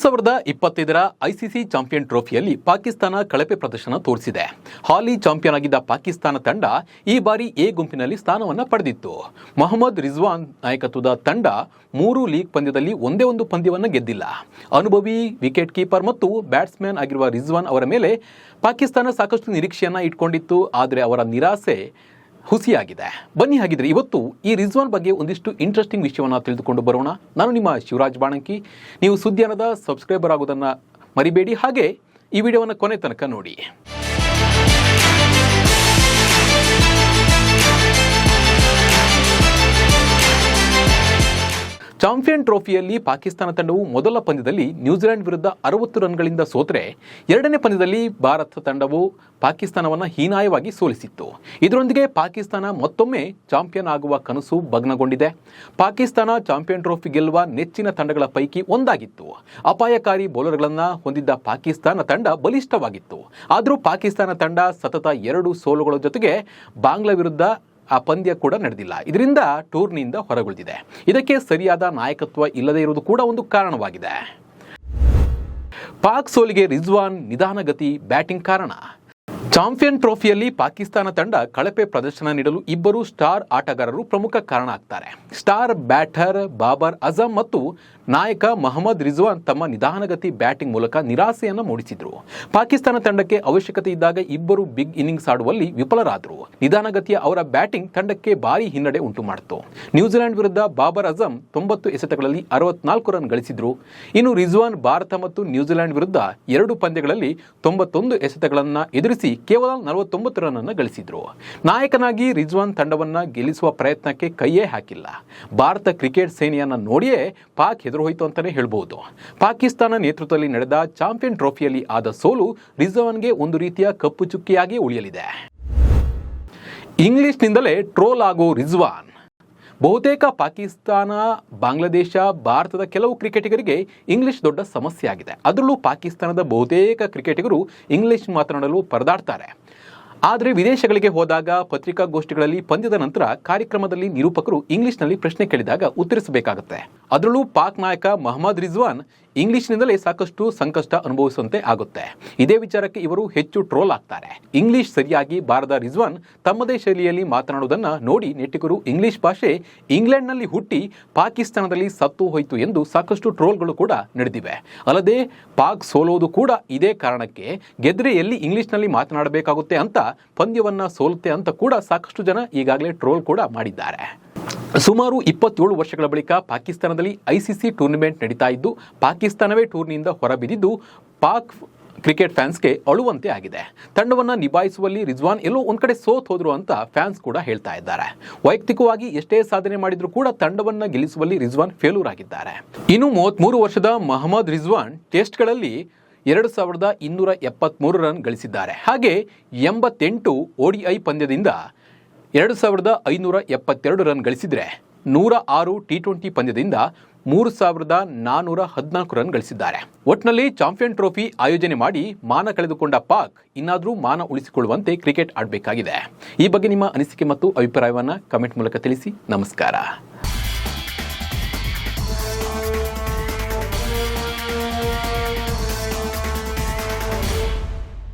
2025ರ ICC champion ಟ್ರೋಫಿಯಲ್ಲಿ Pakistan ಕಳಪೆ ಪ್ರದರ್ಶನ ತೋರಿಸಿದೆ. ಹಾಲಿ ಚಾಂಪಿಯನ್ ಆಗಿದ್ದ ಪಾಕಿಸ್ತಾನ ತಂಡ ಈ ಬಾರಿ ಎ ಗುಂಪಿನಲ್ಲಿ ಸ್ಥಾನವನ್ನು ಪಡೆದಿತ್ತು. ಮೊಹಮ್ಮದ್ ರಿಜ್ವಾನ್ ನಾಯಕತ್ವದ ತಂಡ 3 ಲೀಗ್ ಪಂದ್ಯದಲ್ಲಿ ಒಂದೇ ಒಂದು ಪಂದ್ಯವನ್ನು ಗೆದ್ದಿಲ್ಲ. ಅನುಭವಿ ವಿಕೆಟ್ ಕೀಪರ್ ಮತ್ತು ಬ್ಯಾಟ್ಸ್ಮನ್ ಆಗಿರುವ ರಿಜ್ವಾನ್ ಅವರ ಮೇಲೆ ಪಾಕಿಸ್ತಾನ ಸಾಕಷ್ಟು ನಿರೀಕ್ಷೆಯನ್ನು ಇಟ್ಕೊಂಡಿತ್ತು. ಆದರೆ ಅವರ ನಿರಾಸೆ ಹುಸಿಯಾಗಿದೆ. ಬನ್ನಿ ಹಾಗಿದ್ರೆ ಇವತ್ತು ಈ ರಿಜ್ವಾನ್ ಬಗ್ಗೆ ಒಂದಿಷ್ಟು ಇಂಟ್ರೆಸ್ಟಿಂಗ್ ವಿಷಯವನ್ನು ತಿಳಿದುಕೊಂಡು ಬರೋಣ. ನಾನು ನಿಮ್ಮ ಶಿವರಾಜ್ ಬಾಣಂಕಿ. ನೀವು ಸುದ್ದಿಯಾನದ ಸಬ್ಸ್ಕ್ರೈಬರ್ ಆಗೋದನ್ನು ಮರಿಬೇಡಿ. ಹಾಗೆ ಈ ವಿಡಿಯೋವನ್ನು ಕೊನೆ ತನಕ ನೋಡಿ. ಚಾಂಪಿಯನ್ ಟ್ರೋಫಿಯಲ್ಲಿ ಪಾಕಿಸ್ತಾನ ತಂಡವು ಮೊದಲ ಪಂದ್ಯದಲ್ಲಿ ನ್ಯೂಜಿಲೆಂಡ್ ವಿರುದ್ಧ 60 ರನ್ಗಳಿಂದ ಸೋತರೆ, ಎರಡನೇ ಪಂದ್ಯದಲ್ಲಿ ಭಾರತ ತಂಡವು ಪಾಕಿಸ್ತಾನವನ್ನು ಹೀನಾಯವಾಗಿ ಸೋಲಿಸಿತ್ತು. ಇದರೊಂದಿಗೆ ಪಾಕಿಸ್ತಾನ ಮತ್ತೊಮ್ಮೆ ಚಾಂಪಿಯನ್ ಆಗುವ ಕನಸು ಭಗ್ನಗೊಂಡಿದೆ. ಪಾಕಿಸ್ತಾನ ಚಾಂಪಿಯನ್ ಟ್ರೋಫಿ ಗೆಲ್ಲುವ ನೆಚ್ಚಿನ ತಂಡಗಳ ಪೈಕಿ ಒಂದಾಗಿತ್ತು. ಅಪಾಯಕಾರಿ ಬೌಲರ್ಗಳನ್ನು ಹೊಂದಿದ್ದ ಪಾಕಿಸ್ತಾನ ತಂಡ ಬಲಿಷ್ಠವಾಗಿತ್ತು. ಆದರೂ ಪಾಕಿಸ್ತಾನ ತಂಡ ಸತತ 2 ಸೋಲುಗಳ ಜೊತೆಗೆ ಬಾಂಗ್ಲಾ ವಿರುದ್ಧ ಆ ಪಂದ್ಯ ಕೂಡ ನಡೆದಿಲ್ಲ. ಇದರಿಂದ ಟೂರ್ನಿಯಿಂದ ಹೊರಗುಳಿದಿದೆ. ಇದಕ್ಕೆ ಸರಿಯಾದ ನಾಯಕತ್ವ ಇಲ್ಲದೇ ಇರುವುದು ಕೂಡ ಒಂದು ಕಾರಣವಾಗಿದೆ. ಪಾಕ್ ಸೋಲಿಗೆ ರಿಜ್ವಾನ್ ನಿಧಾನಗತಿ ಬ್ಯಾಟಿಂಗ್ ಕಾರಣ. ಚಾಂಪಿಯನ್ ಟ್ರೋಫಿಯಲ್ಲಿ ಪಾಕಿಸ್ತಾನ ತಂಡ ಕಳಪೆ ಪ್ರದರ್ಶನ ನೀಡಲು ಇಬ್ಬರು ಸ್ಟಾರ್ ಆಟಗಾರರು ಪ್ರಮುಖ ಕಾರಣ ಆಗ್ತಾರೆ. ಸ್ಟಾರ್ ಬ್ಯಾಟರ್ ಬಾಬರ್ ಅಜಂ ಮತ್ತು ನಾಯಕ ಮೊಹಮ್ಮದ್ ರಿಜ್ವಾನ್ ತಮ್ಮ ನಿಧಾನಗತಿ ಬ್ಯಾಟಿಂಗ್ ಮೂಲಕ ನಿರಾಸೆಯನ್ನು ಮೂಡಿಸಿದ್ರು. ಪಾಕಿಸ್ತಾನ ತಂಡಕ್ಕೆ ಅವಶ್ಯಕತೆ ಇದ್ದಾಗ ಇಬ್ಬರು ಬಿಗ್ ಇನ್ನಿಂಗ್ಸ್ ಆಡುವಲ್ಲಿ ವಿಫಲರಾದರು. ನಿಧಾನಗತಿಯ ಅವರ ಬ್ಯಾಟಿಂಗ್ ತಂಡಕ್ಕೆ ಭಾರಿ ಹಿನ್ನಡೆ ಉಂಟು ಮಾಡಿತು. ನ್ಯೂಜಿಲೆಂಡ್ ವಿರುದ್ಧ ಬಾಬರ್ ಅಜಂ 90 ಎಸೆತಗಳಲ್ಲಿ 64 ರನ್ ಗಳಿಸಿದ್ರು. ಇನ್ನು ರಿಜ್ವಾನ್ ಭಾರತ ಮತ್ತು ನ್ಯೂಜಿಲೆಂಡ್ ವಿರುದ್ಧ 2 ಪಂದ್ಯಗಳಲ್ಲಿ 91 ಎಸೆತಗಳನ್ನು ಎದುರಿಸಿ ಕೇವಲ 49 ರನ್ ಅನ್ನು ಗಳಿಸಿದ್ರು. ನಾಯಕನಾಗಿ ರಿಜ್ವಾನ್ ತಂಡವನ್ನ ಗೆಲ್ಲಿಸುವ ಪ್ರಯತ್ನಕ್ಕೆ ಕೈಯೇ ಹಾಕಿಲ್ಲ. ಭಾರತ ಕ್ರಿಕೆಟ್ ಸೇನೆಯನ್ನ ನೋಡಿಯೇ ಪಾಕ್ ಹೋಯಿತು ಅಂತಾನೆ ಹೇಳ್ಬಹುದು. ಪಾಕಿಸ್ತಾನ ನೇತೃತ್ವದಲ್ಲಿ ನಡೆದ ಚಾಂಪಿಯನ್ ಟ್ರೋಫಿಯಲ್ಲಿ ಆದ ಸೋಲು ರಿಜ್ವಾನ್ಗೆ ಒಂದು ರೀತಿಯ ಕಪ್ಪು ಚುಕ್ಕಿಯಾಗಿ ಉಳಿಯಲಿದೆ. ಇಂಗ್ಲಿಷ್ನಿಂದಲೇ ಟ್ರೋಲ್ ಆಗೋ ರಿಜ್ವಾನ್. ಬಹುತೇಕ ಪಾಕಿಸ್ತಾನ, ಬಾಂಗ್ಲಾದೇಶ, ಭಾರತದ ಕೆಲವು ಕ್ರಿಕೆಟಿಗರಿಗೆ ಇಂಗ್ಲಿಷ್ ದೊಡ್ಡ ಸಮಸ್ಯೆ ಆಗಿದೆ. ಅದರಲ್ಲೂ ಪಾಕಿಸ್ತಾನದ ಬಹುತೇಕ ಕ್ರಿಕೆಟಿಗರು ಇಂಗ್ಲಿಷ್ ಮಾತನಾಡಲು ಪರದಾಡ್ತಾರೆ. ಆದರೆ ವಿದೇಶಗಳಿಗೆ ಹೋದಾಗ ಪತ್ರಿಕಾಗೋಷ್ಠಿಗಳಲ್ಲಿ ಪಂದ್ಯದ ನಂತರ ಕಾರ್ಯಕ್ರಮದಲ್ಲಿ ನಿರೂಪಕರು ಇಂಗ್ಲಿಷ್ನಲ್ಲಿ ಪ್ರಶ್ನೆ ಕೇಳಿದಾಗ ಉತ್ತರಿಸಬೇಕಾಗುತ್ತೆ. ಅದರಲ್ಲೂ ಪಾಕ್ ನಾಯಕ ಮೊಹಮ್ಮದ್ ರಿಜ್ವಾನ್ ಇಂಗ್ಲಿಷ್ನಿಂದಲೇ ಸಾಕಷ್ಟು ಸಂಕಷ್ಟ ಅನುಭವಿಸುವಂತೆ ಆಗುತ್ತೆ. ಇದೇ ವಿಚಾರಕ್ಕೆ ಇವರು ಹೆಚ್ಚು ಟ್ರೋಲ್ ಆಗ್ತಾರೆ. ಇಂಗ್ಲಿಷ್ ಸರಿಯಾಗಿ ಬಾರದ ರಿಜ್ವಾನ್ ತಮ್ಮದೇ ಶೈಲಿಯಲ್ಲಿ ಮಾತನಾಡುವುದನ್ನು ನೋಡಿ ನೆಟ್ಟಿಗರು ಇಂಗ್ಲಿಷ್ ಭಾಷೆ ಇಂಗ್ಲೆಂಡ್ನಲ್ಲಿ ಹುಟ್ಟಿ ಪಾಕಿಸ್ತಾನದಲ್ಲಿ ಸತ್ತು ಹೋಯಿತು ಎಂದು ಸಾಕಷ್ಟು ಟ್ರೋಲ್ಗಳು ಕೂಡ ನಡೆದಿವೆ. ಅಲ್ಲದೆ ಪಾಕ್ ಸೋಲೋದು ಕೂಡ ಇದೇ ಕಾರಣಕ್ಕೆ, ಗೆದ್ರೆ ಎಲ್ಲಿ ಇಂಗ್ಲಿಷ್ನಲ್ಲಿ ಮಾತನಾಡಬೇಕಾಗುತ್ತೆ ಅಂತ, ಪಂದ್ಯವನ್ನ ಸೋಲುತ್ತೆ ಅಂತ ಕೂಡ ಸಾಕಷ್ಟು ಜನ ಈಗಾಗಲೇ ಟ್ರೋಲ್ ಕೂಡ ಮಾಡಿದ್ದಾರೆ. ಸುಮಾರು 27 ವರ್ಷಗಳ ಬಳಿಕ ಪಾಕಿಸ್ತಾನದಲ್ಲಿ ಐಸಿಸಿ ಟೂರ್ನಿಮೆಂಟ್ ನಡೀತಾ ಇದ್ದು, ಪಾಕಿಸ್ತಾನವೇ ಟೂರ್ನಿಯಿಂದ ಹೊರಬಿದ್ದಿದ್ದು ಪಾಕ್ ಕ್ರಿಕೆಟ್ ಫ್ಯಾನ್ಸ್ಗೆ ಅಳುವಂತೆ ಆಗಿದೆ. ತಂಡವನ್ನು ನಿಭಾಯಿಸುವಲ್ಲಿ ರಿಜ್ವಾನ್ ಎಲ್ಲೋ ಒಂದ್ ಕಡೆ ಸೋತ್ ಹೋದ್ರು ಅಂತ ಫ್ಯಾನ್ಸ್ ಕೂಡ ಹೇಳ್ತಾ ಇದ್ದಾರೆ. ವೈಯಕ್ತಿಕವಾಗಿ ಎಷ್ಟೇ ಸಾಧನೆ ಮಾಡಿದ್ರು ಕೂಡ ತಂಡವನ್ನ ಗೆಲ್ಲಿಸುವಲ್ಲಿ ರಿಜ್ವಾನ್ ಫೇಲ್ಯೂರ್ ಆಗಿದ್ದಾರೆ. ಇನ್ನು 33 ವರ್ಷದ ಮೊಹಮ್ಮದ್ ರಿಜ್ವಾನ್ ಟೆಸ್ಟ್ಗಳಲ್ಲಿ 2273 ರನ್ ಗಳಿಸಿದ್ದಾರೆ. ಹಾಗೆ 88 ODI ಪಂದ್ಯದಿಂದ 2572 ರನ್ ಗಳಿಸಿದ್ರೆ, 106 T20 ಪಂದ್ಯದಿಂದ 3414 ರನ್ ಗಳಿಸಿದ್ದಾರೆ. ಒಟ್ನಲ್ಲಿ ಚಾಂಪಿಯನ್ ಟ್ರೋಫಿ ಆಯೋಜನೆ ಮಾಡಿ ಮಾನ ಕಳೆದುಕೊಂಡ ಪಾಕ್ ಇನ್ನಾದರೂ ಮಾನ ಉಳಿಸಿಕೊಳ್ಳುವಂತೆ ಕ್ರಿಕೆಟ್ ಆಡಬೇಕಾಗಿದೆ. ಈ ಬಗ್ಗೆ ನಿಮ್ಮ ಅನಿಸಿಕೆ ಮತ್ತು ಅಭಿಪ್ರಾಯವನ್ನು ಕಮೆಂಟ್ ಮೂಲಕ ತಿಳಿಸಿ. ನಮಸ್ಕಾರ.